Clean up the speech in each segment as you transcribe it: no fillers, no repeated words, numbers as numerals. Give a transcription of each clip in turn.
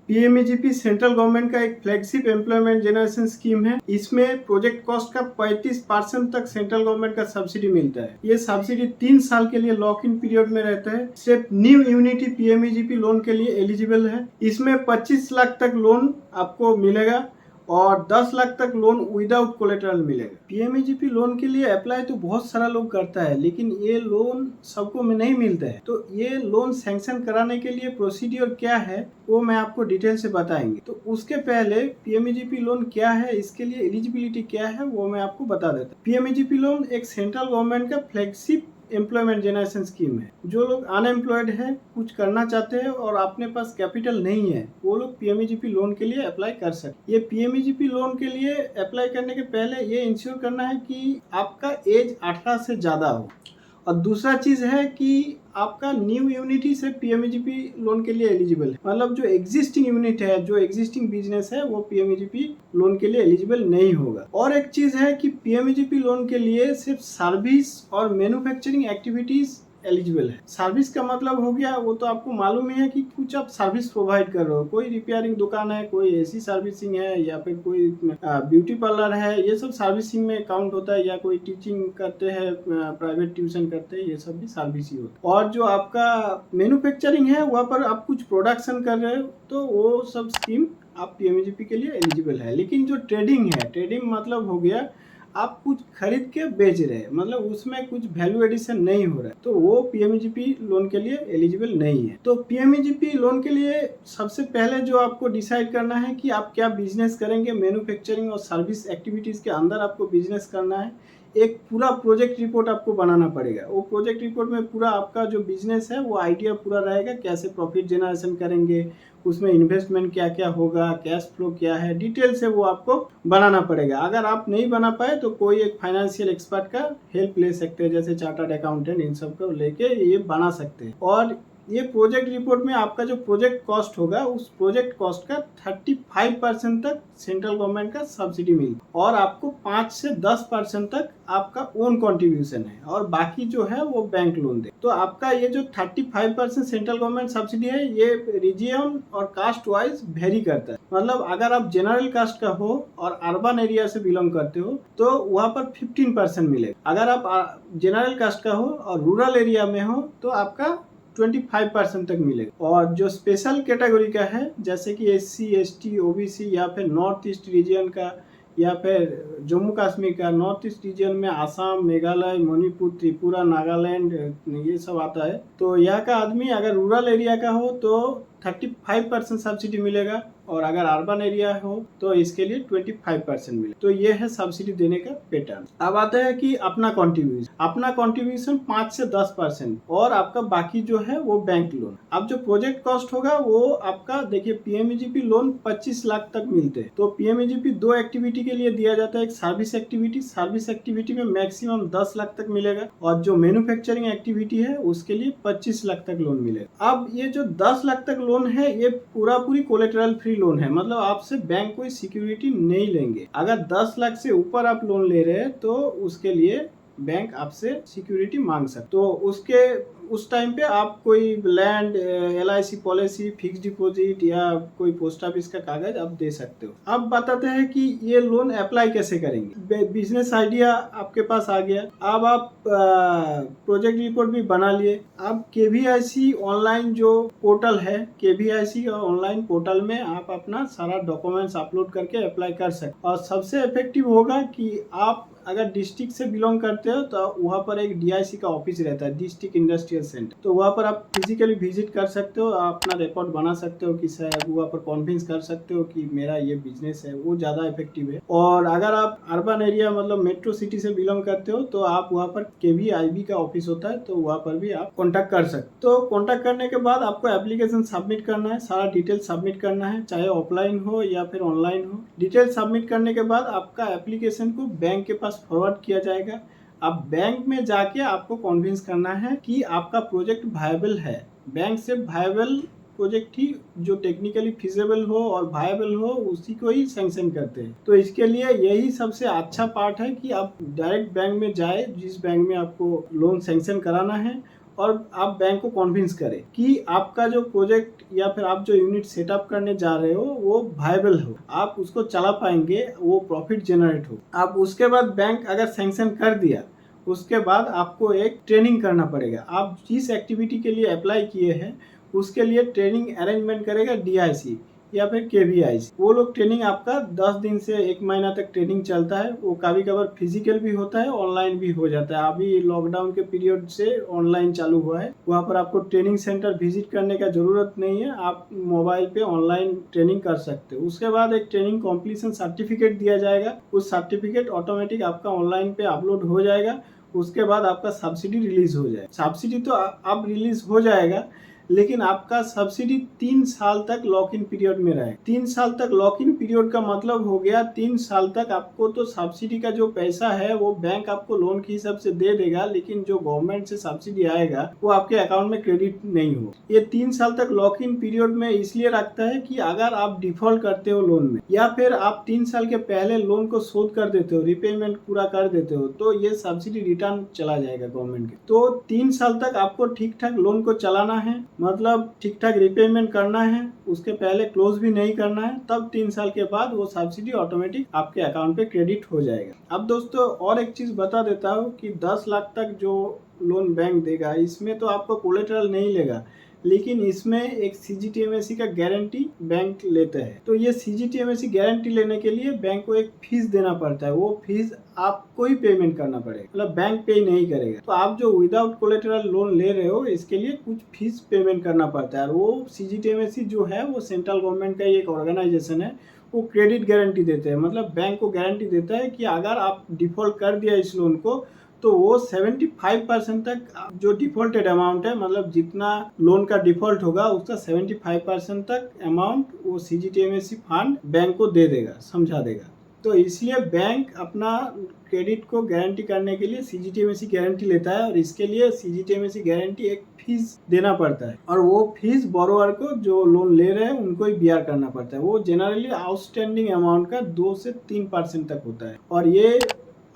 PMEGP central government का एक flagship employment generation scheme है। इसमें प्रोजेक्ट कॉस्ट का 35% तक सेंट्रल गवर्नमेंट का सब्सिडी मिलता है। ये सब्सिडी 3 साल के लिए लॉक इन पीरियड में रहता है। सिर्फ न्यू यूनिटी पीएमईजीपी लोन के लिए एलिजिबल है। इसमें 25 लाख तक लोन आपको मिलेगा और 10 लाख तक लोन विदाउट कोलेटरल मिलेगा। पीएमईजीपी लोन के लिए अप्लाई तो बहुत सारा लोग करता है, लेकिन ये लोन सबको में नहीं मिलता है। तो ये लोन सैंक्शन कराने के लिए प्रोसीड्योर क्या है वो मैं आपको डिटेल से बताएंगे। तो उसके पहले पीएमईजीपी लोन क्या है, इसके लिए एलिजिबिलिटी क्या है वो मैं आपको बता देता हूँ। पीएमईजीपी लोन एक सेंट्रल गवर्नमेंट का फ्लैगशिप एम्प्लॉयमेंट जनरेशन स्कीम है। जो लोग अनएम्प्लॉयड है, कुछ करना चाहते हैं और अपने पास कैपिटल नहीं है, वो लोग पीएमईजीपी लोन के लिए अप्लाई कर सकते। ये पीएमईजीपी लोन के लिए अप्लाई करने के पहले ये इंश्योर करना है कि आपका एज 18 से ज्यादा हो। और दूसरा चीज है कि आपका न्यू यूनिटी से पीएमईजीपी लोन के लिए एलिजिबल है। मतलब जो एग्जिस्टिंग यूनिट है, जो एग्जिस्टिंग बिजनेस है, वो पीएमईजीपी लोन के लिए एलिजिबल नहीं होगा। और एक चीज है कि पीएमईजीपी लोन के लिए सिर्फ सर्विस और मैन्युफैक्चरिंग एक्टिविटीज एलिजिबल है। सर्विस का मतलब हो गया, वो तो आपको मालूम ही है कि कुछ आप सर्विस प्रोवाइड कर रहे हो। कोई रिपेयरिंग दुकान है, कोई एसी सर्विसिंग है, या फिर कोई ब्यूटी पार्लर है, ये सब सर्विसिंग में काउंट होता है। या कोई टीचिंग करते हैं, प्राइवेट ट्यूशन करते हैं, ये सब भी सर्विस ही होता है। और जो आपका मैन्युफैक्चरिंग है, वहाँ पर आप कुछ प्रोडक्शन कर रहे हो, तो वो सब स्कीम आप पीएमईजीपी के लिए एलिजिबल है। लेकिन जो ट्रेडिंग है, ट्रेडिंग मतलब हो गया आप कुछ खरीद के बेच रहे हैं, मतलब उसमें कुछ वैल्यू एडिशन नहीं हो रहा है, तो वो पीएमईजीपी लोन के लिए एलिजिबल नहीं है। तो पीएमईजीपी लोन के लिए सबसे पहले जो आपको डिसाइड करना है कि आप क्या बिजनेस करेंगे। मैन्युफैक्चरिंग और सर्विस एक्टिविटीज के अंदर आपको बिजनेस करना है। एक पूरा प्रोजेक्ट रिपोर्ट आपको बनाना पड़ेगा। वो प्रोजेक्ट रिपोर्ट में पूरा आपका जो बिजनेस है वो आइडिया पूरा रहेगा, कैसे प्रॉफिट जनरेशन करेंगे, उसमें इन्वेस्टमेंट क्या क्या होगा, कैश फ्लो क्या है, डिटेल से वो आपको बनाना पड़ेगा। अगर आप नहीं बना पाए तो कोई एक फाइनेंशियल एक्सपर्ट का हेल्प ले सकते हैं, जैसे चार्टर्ड अकाउंटेंट, इन सब को लेके ये बना सकते हैं। और ये प्रोजेक्ट रिपोर्ट में आपका जो प्रोजेक्ट कॉस्ट होगा, उस प्रोजेक्ट कॉस्ट का 35% तक सेंट्रल गवर्नमेंट का सब्सिडी मिलेगा और आपको 5 से 10% तक आपका ओन कंट्रीब्यूशन है और बाकी जो है वो बैंक लोन दे। तो आपका ये जो 35% सेंट्रल गवर्नमेंट सब्सिडी है, ये रीजन और कास्ट वाइज वेरी करता है। मतलब अगर आप जनरल कास्ट का हो और अर्बन एरिया से बिलोंग करते हो तो वहाँ पर 15% मिलेगा। अगर आप जनरल कास्ट का हो और रूरल एरिया में हो तो आपका 25% तक मिलेगा। और जो स्पेशल कैटेगरी का है, जैसे कि SC ST OBC या फिर नॉर्थ ईस्ट रीजन का या फिर जम्मू कश्मीर का, नॉर्थ ईस्ट रीजन में आसाम, मेघालय, मणिपुर, त्रिपुरा, नागालैंड, ये सब आता है। तो यहाँ का आदमी अगर रूरल एरिया का हो तो 35% सब्सिडी मिलेगा और अगर अर्बन एरिया हो तो इसके लिए 25% मिले। तो ये है सब्सिडी देने का पैटर्न। अब आता है कि अपना कंट्रीब्यूशन 5 से 10% और आपका बाकी जो है वो बैंक लोन। अब जो प्रोजेक्ट कॉस्ट होगा वो आपका, देखिए पीएमईजीपी लोन 25 लाख तक मिलते हैं। तो पीएमईजीपी 2 एक्टिविटी के लिए दिया जाता है। एक सर्विस एक्टिविटी में मैक्सिमम 10 लाख तक मिलेगा और जो मैन्युफैक्चरिंग एक्टिविटी है उसके लिए 25 लाख तक लोन मिलेगा। अब ये जो 10 लाख तक लोन है, ये पूरी कोलेटरल फ्री लोन है, मतलब आपसे बैंक कोई सिक्योरिटी नहीं लेंगे। अगर 10 लाख से ऊपर आप लोन ले रहे हैं तो उसके लिए बैंक आपसे सिक्योरिटी मांग सकते। तो उस टाइम पे आप कोई land, LIC policy, fix deposit या कोई पोस्ट ऑफिस का कागज आप दे सकते हो। अब बताते हैं कि ये लोन अप्लाई कैसे करेंगे। बिजनेस आइडिया आपके पास आ गया। अब आप प्रोजेक्ट रिपोर्ट भी बना लिए। अब KVIC ऑनलाइन जो पोर्टल है, KVIC ऑनलाइन पोर्टल में आप अपना सारा डॉक्यूमेंट्स अपलोड करके अप्लाई कर सकते। और सबसे इफेक्टिव होगा कि आप अगर डिस्ट्रिक्ट से बिलोंग करते हो तो वहाँ पर एक DIC का ऑफिस रहता है, डिस्ट्रिक्ट इंडस्ट्रियल सेंटर। तो वहाँ पर आप फिजिकली विजिट कर सकते हो, अपना रिपोर्ट बना सकते हो, कि वहाँ पर कॉन्विंस कर सकते हो कि मेरा ये बिजनेस है, वो ज़्यादा इफेक्टिव है। और अगर आप अर्बन एरिया मतलब मेट्रो सिटी से बिलोंग करते हो तो आप वहाँ पर KVIB का ऑफिस होता है, तो वहाँ पर भी आप कॉन्टैक्ट कर सकते हो। तो कॉन्टैक्ट करने के बाद आपको एप्लीकेशन सबमिट करना है, सारा डिटेल सबमिट करना है, चाहे ऑफलाइन हो या फिर ऑनलाइन हो। डिटेल सबमिट करने के बाद आपका एप्लीकेशन को बैंक के पास फॉरवर्ड किया जाएगा। अब बैंक में जाके आपको कन्विंस करना है कि आपका प्रोजेक्ट वायबल है। बैंक से वायबल प्रोजेक्ट ही जो टेक्निकली फिजिबल हो और वायबल हो उसी को ही सैंक्शन करते हैं। तो इसके लिए यही सबसे अच्छा पार्ट है कि आप डायरेक्ट बैंक में जाए, जिस बैंक में आपको लोन सैंक्शन कराना है, और आप बैंक को कन्विंस करें कि आपका जो प्रोजेक्ट या फिर आप जो यूनिट सेटअप करने जा रहे हो वो वायबल हो, आप उसको चला पाएंगे, वो प्रॉफिट जनरेट हो। आप उसके बाद बैंक अगर सैंक्शन कर दिया, उसके बाद आपको एक ट्रेनिंग करना पड़ेगा। आप जिस एक्टिविटी के लिए अप्लाई किए हैं उसके लिए ट्रेनिंग अरेंजमेंट करेगा DIC या फिर KVIC। वो लोग ट्रेनिंग आपका 10 दिन से 1 महीना तक ट्रेनिंग चलता है। वो कभी कभार फिजिकल भी होता है, ऑनलाइन भी हो जाता है। अभी लॉकडाउन के पीरियड से ऑनलाइन चालू हुआ है। वहाँ पर आपको ट्रेनिंग सेंटर विजिट करने का जरूरत नहीं है, आप मोबाइल पे ऑनलाइन ट्रेनिंग कर सकते हो। उसके बाद एक ट्रेनिंग कॉम्प्लीशन सर्टिफिकेट दिया जाएगा। उस सर्टिफिकेट ऑटोमेटिक आपका ऑनलाइन पे अपलोड हो जाएगा। उसके बाद आपका सब्सिडी रिलीज हो जाएगा। सब्सिडी तो अब रिलीज हो जाएगा, लेकिन आपका सब्सिडी 3 साल तक लॉक इन पीरियड में रहे। 3 साल तक लॉक इन पीरियड का मतलब हो गया 3 साल तक आपको तो सब्सिडी का जो पैसा है वो बैंक आपको लोन के हिसाब से दे देगा, लेकिन जो गवर्नमेंट से सब्सिडी आएगा वो आपके अकाउंट में क्रेडिट नहीं हो। ये 3 साल तक लॉक इन पीरियड में इसलिए रखता है कि अगर आप डिफॉल्ट करते हो लोन में, या फिर आप 3 साल के पहले लोन को शोध कर देते हो, रिपेमेंट पूरा कर देते हो, तो ये सब्सिडी रिटर्न चला जाएगा गवर्नमेंट के। तो 3 साल तक आपको ठीक ठाक लोन को चलाना है, मतलब ठीक ठाक रिपेमेंट करना है, उसके पहले क्लोज भी नहीं करना है। तब 3 साल के बाद वो सब्सिडी ऑटोमेटिक आपके अकाउंट पे क्रेडिट हो जाएगा। अब दोस्तों और एक चीज बता देता हूँ कि 10 लाख तक जो लोन बैंक देगा, इसमें तो आपको कोलेटरल नहीं लेगा, लेकिन इसमें एक CGTMSE का गारंटी बैंक लेते हैं। तो ये CGTMSE गारंटी लेने के लिए बैंक को एक फीस देना पड़ता है। वो फीस आपको ही पेमेंट करना पड़ेगा, मतलब बैंक पे ही नहीं करेगा। तो आप जो विदाउट कोलेटरल लोन ले रहे हो, इसके लिए कुछ फीस पेमेंट करना पड़ता है। वो CGTMSE जो है वो सेंट्रल गवर्नमेंट का एक ऑर्गेनाइजेशन है। वो क्रेडिट गारंटी देते हैं, मतलब बैंक को गारंटी देता है कि अगर आप डिफॉल्ट कर दिया इस लोन को, तो वो 75% तक जो डिफॉल्टेड अमाउंट है, मतलब जितना लोन का डिफॉल्ट होगा उसका 75% तक अमाउंट वो CGTMSE फंड बैंक को दे देगा, समझा देगा। तो इसलिए बैंक अपना क्रेडिट को गारंटी करने के लिए CGTMSE गारंटी लेता है, और इसके लिए CGTMSE गारंटी एक फीस देना पड़ता है, और वो फीस बोरोवर को जो लोन ले रहे हैं उनको ही बियर करना पड़ता है। वो जनरली आउटस्टैंडिंग अमाउंट का 2 से 3% तक होता है, और ये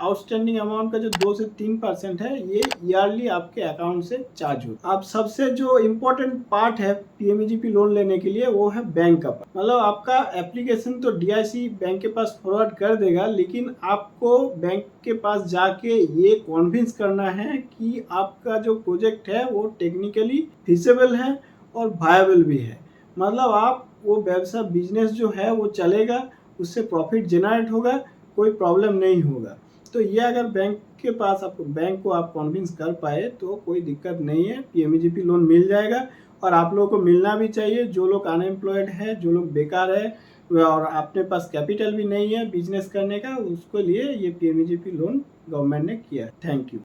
आउटस्टैंडिंग अमाउंट का जो 2 से 3% है ये ईयरली आपके अकाउंट से चार्ज होता है। अब सबसे जो इम्पोर्टेंट पार्ट है PMEGP लोन लेने के लिए वो है बैंक का पार्ट। मतलब आपका एप्लीकेशन तो DIC बैंक के पास फॉरवर्ड कर देगा, लेकिन आपको बैंक के पास जाके ये कन्विंस करना है कि आपका जो प्रोजेक्ट है वो टेक्निकली फिजिबल है और वायबल भी है। मतलब आप वो व्यवसाय बिजनेस जो है वो चलेगा, उससे प्रॉफिट जनरेट होगा, कोई प्रॉब्लम नहीं होगा। तो ये अगर बैंक को आप कन्विंस कर पाए तो कोई दिक्कत नहीं है, PMEGP लोन मिल जाएगा। और आप लोगों को मिलना भी चाहिए। जो लोग अनएम्प्लॉयड है, जो लोग बेकार है और अपने पास कैपिटल भी नहीं है बिजनेस करने का, उसके लिए ये PMEGP लोन गवर्नमेंट ने किया है। Thank you.